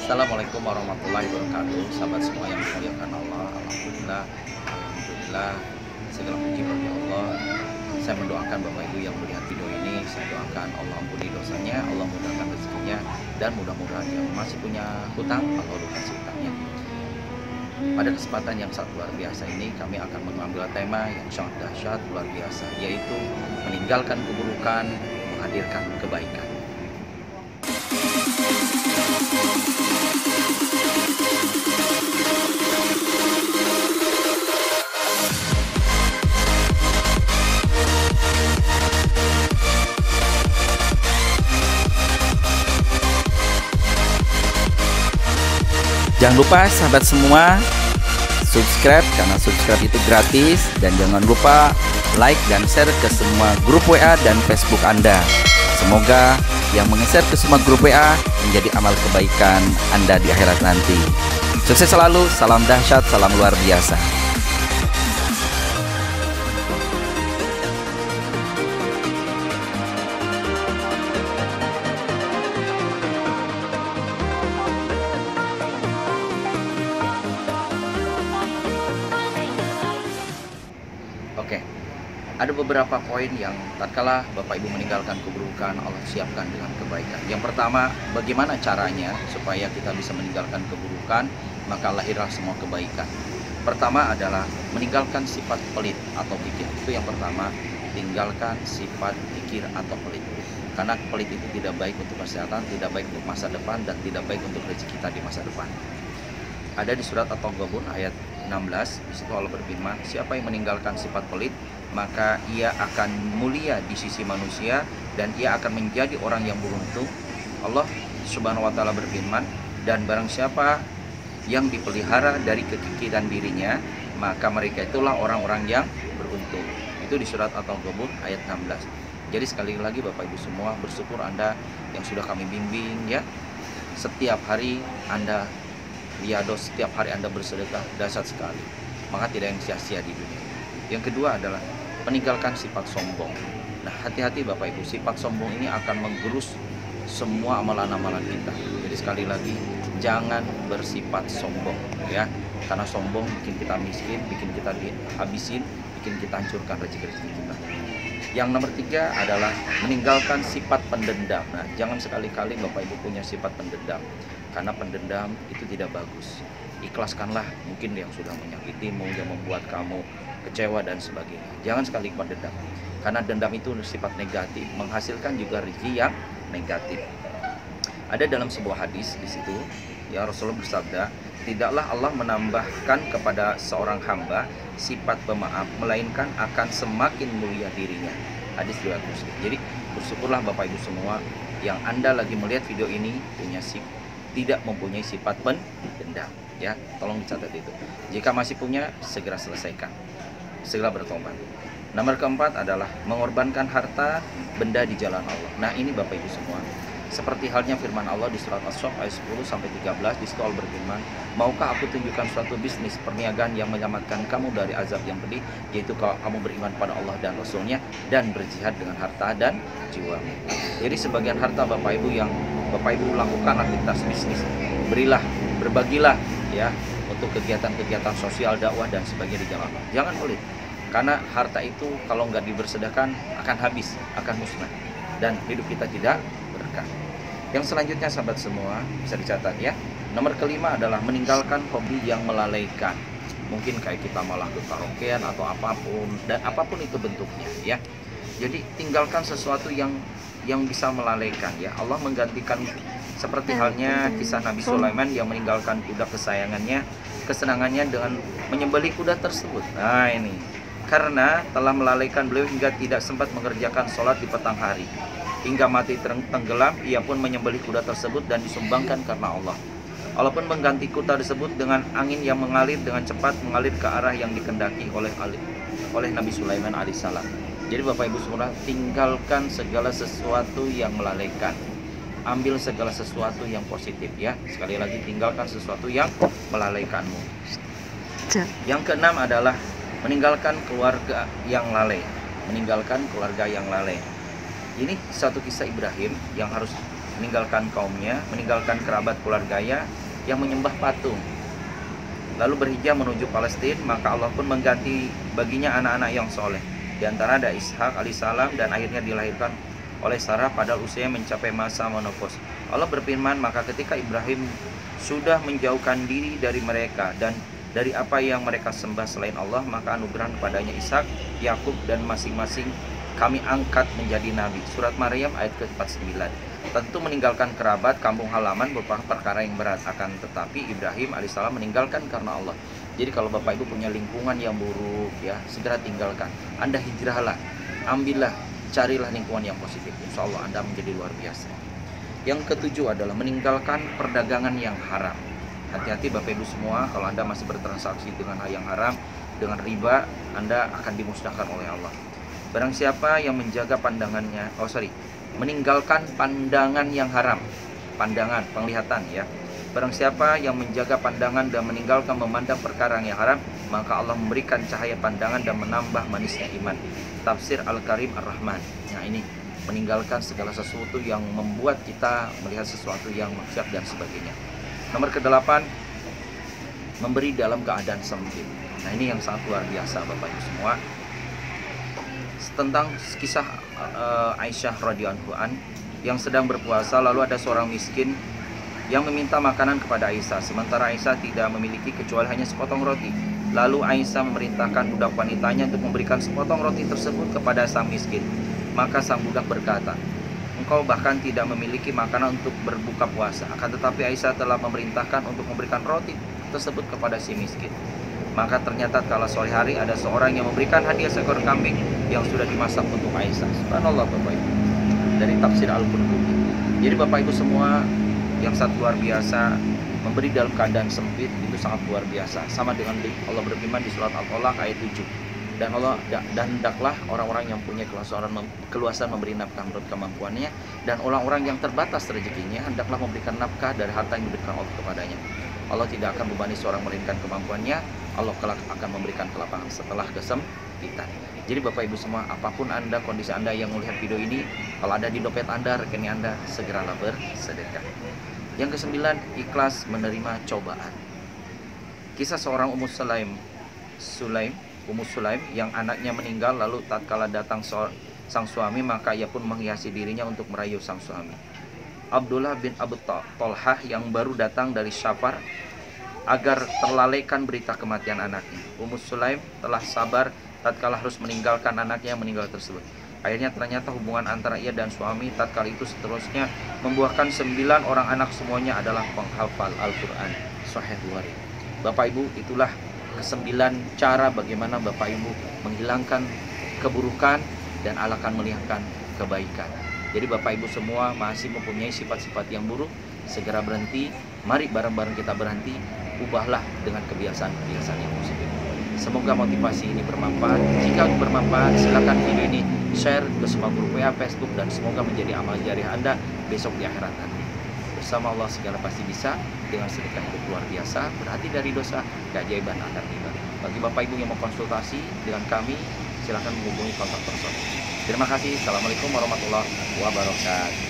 Assalamualaikum warahmatullahi wabarakatuh. Sahabat semua yang dimuliakan Allah, Alhamdulillah, segala puji bagi Allah. Saya mendoakan Bapak Ibu yang melihat video ini, saya doakan Allah ampuni dosanya, Allah mudahkan rezekinya, dan mudah-mudahan yang masih punya hutang, Allah lunasi hutangnya. Pada kesempatan yang sangat luar biasa ini, kami akan mengambil tema yang sangat dahsyat, luar biasa, yaitu meninggalkan keburukan, menghadirkan kebaikan. Jangan lupa sahabat semua subscribe, karena subscribe itu gratis, dan jangan lupa like dan share ke semua grup WA dan Facebook Anda. Semoga yang menge-share ke semua grup WA menjadi amal kebaikan Anda di akhirat nanti. Sukses selalu, salam dahsyat, salam luar biasa. Oke, ada beberapa poin yang tatkala Bapak Ibu meninggalkan keburukan, Allah siapkan dengan kebaikan. Yang pertama, bagaimana caranya supaya kita bisa meninggalkan keburukan, maka lahirlah semua kebaikan. Pertama adalah meninggalkan sifat pelit atau kikir. Itu yang pertama, tinggalkan sifat kikir atau pelit. Karena pelit itu tidak baik untuk kesehatan, tidak baik untuk masa depan, dan tidak baik untuk rezeki kita di masa depan. Ada di surat At-Taghabun ayat 16, di situ Allah berfirman, siapa yang meninggalkan sifat pelit, maka ia akan mulia di sisi manusia dan ia akan menjadi orang yang beruntung. Allah Subhanahu wa taala berfirman, dan barang siapa yang dipelihara dari kekikiran dirinya, maka mereka itulah orang-orang yang beruntung. Itu di surat At-Taghabun ayat 16. Jadi sekali lagi Bapak Ibu semua, bersyukur Anda yang sudah kami bimbing ya. Setiap hari Anda riados, setiap hari Anda bersedekah, dahsyat sekali. Maka tidak yang sia-sia di dunia. Yang kedua adalah meninggalkan sifat sombong. Nah, hati-hati Bapak Ibu, sifat sombong ini akan menggerus semua amalan-amalan kita. Jadi sekali lagi, jangan bersifat sombong ya. Karena sombong bikin kita miskin, bikin kita dihabisin, bikin kita hancurkan rezeki-rezeki kita. Yang nomor 3 adalah meninggalkan sifat pendendam. Nah, jangan sekali-kali Bapak Ibu punya sifat pendendam, karena pendendam itu tidak bagus. Ikhlaskanlah mungkin yang sudah menyakitimu, yang membuat kamu kecewa dan sebagainya. Jangan sekali pendendam, karena dendam itu sifat negatif, menghasilkan juga rezeki yang negatif. Ada dalam sebuah hadis di situ, ya Rasulullah bersabda, tidaklah Allah menambahkan kepada seorang hamba sifat pemaaf, melainkan akan semakin mulia dirinya. Hadis riwayat Muslim. Jadi bersyukurlah Bapak Ibu semua yang Anda lagi melihat video ini tidak mempunyai sifat pendendam ya. Tolong dicatat itu. Jika masih punya, segera selesaikan, segera bertobat. Nomor keempat adalah mengorbankan harta benda di jalan Allah. Nah, ini Bapak Ibu semua, seperti halnya firman Allah di surat As-Saff ayat 10-13, di situ Allah berfirman, maukah aku tunjukkan suatu bisnis perniagaan yang menyelamatkan kamu dari azab yang pedih, yaitu kalau kamu beriman pada Allah dan Rasulnya dan berjihad dengan harta dan jiwa. Jadi sebagian harta Bapak Ibu yang Bapak Ibu lakukan aktivitas bisnis, berilah, berbagilah ya untuk kegiatan-kegiatan sosial, dakwah dan sebagainya di jalan Allah. Jangan pelit, karena harta itu kalau nggak dibersedekahkan akan habis, akan musnah, dan hidup kita tidak berkah. Yang selanjutnya sahabat semua bisa dicatat ya. Nomor kelima adalah meninggalkan hobi yang melalaikan. Mungkin kayak kita malah ke karaokean atau apapun, dan apapun itu bentuknya ya. Jadi tinggalkan sesuatu yang bisa melalaikan ya. Allah menggantikan seperti halnya kisah Nabi Sulaiman yang meninggalkan kuda kesenangannya dengan menyembelih kuda tersebut. Nah ini, karena telah melalaikan beliau hingga tidak sempat mengerjakan sholat di petang hari. Hingga mati tenggelam, ia pun menyembelih kuda tersebut dan disumbangkan karena Allah. Allah pun mengganti kuda tersebut dengan angin yang mengalir dengan cepat, mengalir ke arah yang dikendaki oleh Nabi Sulaiman alaihissalam. Jadi Bapak Ibu semua, tinggalkan segala sesuatu yang melalaikan. Ambil segala sesuatu yang positif ya. Sekali lagi, tinggalkan sesuatu yang melalaikanmu. Yang keenam adalah meninggalkan keluarga yang lalai. Meninggalkan keluarga yang lalai. Ini satu kisah Ibrahim yang harus meninggalkan kaumnya, meninggalkan kerabat keluarganya yang menyembah patung, lalu berhijrah menuju Palestina, maka Allah pun mengganti baginya anak-anak yang soleh. Di antara ada Ishak alaihissalam, dan akhirnya dilahirkan oleh Sarah padahal usianya mencapai masa menopause. Allah berfirman, maka ketika Ibrahim sudah menjauhkan diri dari mereka dan dari apa yang mereka sembah selain Allah, maka anugerah kepadanya Ishak, Yakub, dan masing-masing kami angkat menjadi nabi. Surat Maryam ayat ke-49. Tentu meninggalkan kerabat, kampung halaman merupakan perkara yang berat, akan tetapi Ibrahim alaihissalam meninggalkan karena Allah. Jadi kalau Bapak Ibu punya lingkungan yang buruk, ya segera tinggalkan. Anda hijrahlah, ambillah, carilah lingkungan yang positif. Insya Allah Anda menjadi luar biasa. Yang ketujuh adalah meninggalkan perdagangan yang haram. Hati-hati Bapak Ibu semua, kalau Anda masih bertransaksi dengan hal yang haram, dengan riba, Anda akan dimusnahkan oleh Allah. Barang siapa yang menjaga pandangannya, meninggalkan pandangan yang haram, pandangan, penglihatan ya. Barang siapa yang menjaga pandangan dan meninggalkan memandang perkara yang haram, maka Allah memberikan cahaya pandangan dan menambah manisnya iman. Tafsir Al-Karim Ar-Rahman. Nah ini, meninggalkan segala sesuatu yang membuat kita melihat sesuatu yang maksiat dan sebagainya. Nomor ke-8, memberi dalam keadaan sempit. Nah ini yang sangat luar biasa Bapak Ibu semua. Tentang kisah Aisyah radhiyallahu anha yang sedang berpuasa, lalu ada seorang miskin yang meminta makanan kepada Aisyah, sementara Aisyah tidak memiliki kecuali hanya sepotong roti. Lalu Aisyah memerintahkan budak wanitanya untuk memberikan sepotong roti tersebut kepada sang miskin. Maka sang budak berkata, engkau bahkan tidak memiliki makanan untuk berbuka puasa, akan tetapi Aisyah telah memerintahkan untuk memberikan roti tersebut kepada si miskin. Maka ternyata kala sore hari ada seorang yang memberikan hadiah seekor kambing yang sudah dimasak untuk Aisyah. Subhanallah Bapak Ibu. Dari tafsir Al-Qurtubi. Jadi Bapak Ibu semua, yang sangat luar biasa, memberi dalam keadaan sempit itu sangat luar biasa. Sama dengan Allah berfirman di surat Al-Talaq ayat 7. Dan hendaklah orang-orang yang punya keluasan memberi nafkah menurut kemampuannya, dan orang-orang yang terbatas rezekinya hendaklah memberikan nafkah dari harta yang diberikan Allah kepadanya. Allah tidak akan membebani seorang melainkan kemampuannya. Allah kelak akan memberikan kelapangan setelah kesempitan. Jadi Bapak Ibu semua, apapun Anda, kondisi Anda yang melihat video ini, kalau ada di dompet Anda, rekening Anda, segeralah bersedekah. Yang ke-9, ikhlas menerima cobaan. Kisah seorang Ummu Sulaim yang anaknya meninggal, lalu tatkala datang sang suami, maka ia pun menghiasi dirinya untuk merayu sang suami. Abdullah bin Abu Tolhah yang baru datang dari Syafar agar terlalaikan berita kematian anaknya. Ummu Sulaim telah sabar tatkala harus meninggalkan anaknya yang meninggal tersebut. Akhirnya ternyata hubungan antara ia dan suami tatkala itu seterusnya membuahkan 9 orang anak, semuanya adalah penghafal Al-Quran. Sahih Bukhari. Bapak Ibu, itulah ke-9 cara bagaimana Bapak Ibu menghilangkan keburukan dan akan melihatkan kebaikan. Jadi Bapak Ibu semua masih mempunyai sifat-sifat yang buruk, segera berhenti. Mari bareng-bareng kita berhenti, ubahlah dengan kebiasaan-kebiasaan yang positif. Semoga motivasi ini bermanfaat. Jika bermanfaat, silakan video ini share ke semua grup WA, Facebook, dan semoga menjadi amal jariah Anda besok di akhirat nanti. Bersama Allah segala pasti bisa. Dengan sedekah hidup luar biasa, berarti dari dosa, keajaiban akan tiba. Bagi Bapak Ibu yang mau konsultasi dengan kami, silakan menghubungi kontak person. Terima kasih. Assalamualaikum warahmatullahi wabarakatuh.